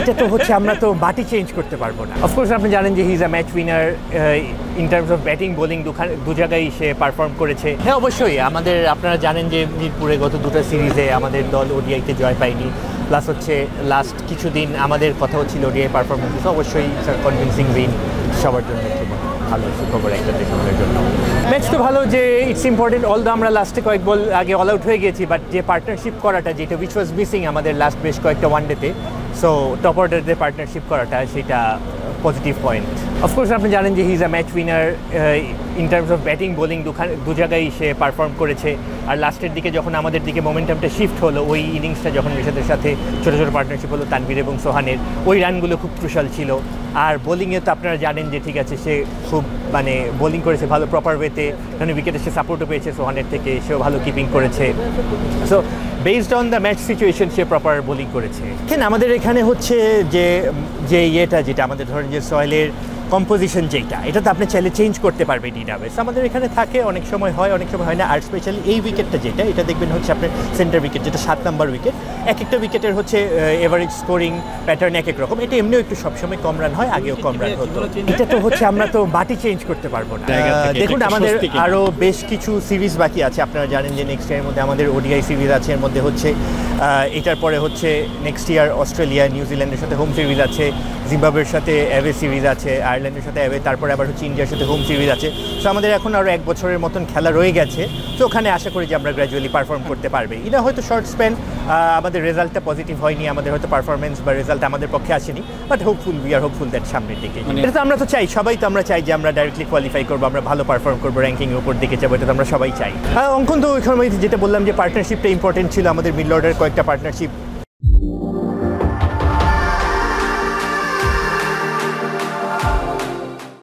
এটা তো হচ্ছে আমরা তো বাটি চেঞ্জ করতে পারবো না। অফকোর্স আপনি জানেন যে he is a match winner in terms of batting bowling দু জায়গায় সে পারফর্ম করেছে। হ্যাঁ অবশ্যই আপনারা জানেন যে মিরপুরে গত দুটো সিরিজে আমাদের দল ওডিআইতে জয় পায়নি, প্লাস হচ্ছে লাস্ট কিছুদিন আমাদের কথা হচ্ছিল ওডিআই পারফরমেন্স, অবশ্যই কনভিন্সিং উইন সবার জন্য খুব ভালো সুখবর একটা দেশের জন্য। ম্যাচ তো ভালো যে ইটস ইম্পর্টেন্ট, অলদো আমরা লাস্টে কয়েক বল আগে অল আউট হয়ে গেছি, বাট যে পার্টনারশিপ করাটা যেটা উইচ ওয়াজ মিসিং আমাদের লাস্ট বেশ কয়েকটা ওয়ানডেতে, সো টপ অর্ডারদের পার্টনারশিপ করাটা সেটা পজিটিভ পয়েন্ট। অফকোর্স আপনি জানেন যে he is a match winner in terms of batting bowling দু জায়গায় সে পারফর্ম করেছে। আর লাস্টের দিকে যখন আমাদের দিকে মোমেন্টামটা শিফট হলো, ওই ইনিংসটা যখন রিশাদের সাথে ছোটো ছোটো পার্টনারশিপ হলো তানভীর এবং সোহানের, ওই রানগুলো খুব ক্রুশাল ছিল। আর বোলিংয়ে তো আপনারা জানেন যে ঠিক আছে সে খুব বোলিং করেছে ভালো প্রপার ওয়েতে, কারণ উইকেটে সে সাপোর্টও পেয়েছে সোহানের থেকে, সেও ভালো কিপিং করেছে। So based on the match situation say proper bowling করেছে। এখানে আমাদের এখানে হচ্ছে যে যেটা আমাদের ধরেন যে সয়েলের কম্পোজিশন যেটা, এটা তো আপনি চাইলে চেঞ্জ করতে পারবে ডিটাবেস, আমাদের এখানে থাকে, অনেক সময় হয় অনেক সময় হয় না। আর স্পেশালি এই উইকেটটা যেটা, এটা দেখবেন হচ্ছে আপনার সেন্টার উইকেট, যেটা 7 নম্বর উইকেট, এক একটা উইকেটের হচ্ছে এভারেজ স্কোরিং প্যাটার্ন এক এক রকম। এটা এমনিও একটু সবসময় কম রান হয়, আগেও কম রান হতো। এটা তো হচ্ছে আমরা তো বাটি চেঞ্জ করতে পারবো না। দেখুন আমাদের আরও বেশ কিছু সিরিজ বাকি আছে, আপনারা জানেন যে নেক্সট ইয়ারের মধ্যে আমাদের ওডিআই সিরিজ আছে, এর মধ্যে হচ্ছে এটার পরে হচ্ছে নেক্সট ইয়ার অস্ট্রেলিয়া নিউজিল্যান্ডের সাথে হোম সিরিজ আছে, জিম্বাবুয়ের সাথে অ্যাওয়ে সিরিজ আছে, আয়ারল্যান্ডের সাথে অ্যাওয়ে, তারপরে আবার হচ্ছে ইন্ডিয়ার সাথে হোম সিরিজ আছে। সো আমাদের এখন আরও 1 বছরের মতন খেলা রয়ে গেছে, তো ওখানে আশা করি যে আমরা গ্র্যাজুয়ালি পারফর্ম করতে পারবে। এটা হয়তো শর্ট স্প্যান আমাদের রেজাল্টটা পজিটিভ হয়নি, আমাদের হয়তো পারফরমেন্স বা রেজাল্ট আমাদের পক্ষে আসেনি, but we are hopeful that সামনের দিকে। এটা তো আমরা তো চাই, সবাই তো আমরা চাই যে আমরা ডাইরেক্টলি কোয়ালিফাই করবো, আমরা ভালো পারফর্ম করবো, র্যাঙ্কিংয়ের উপর দিকে যাবো, এটা তো আমরা সবাই চাই। অঙ্কন তো ওইখানে যেটা বললাম যে পার্টনারশিপটা ইম্পর্টেন্ট ছিল, আমাদের মিডল অর্ডার কয়েকটা পার্টনারশিপ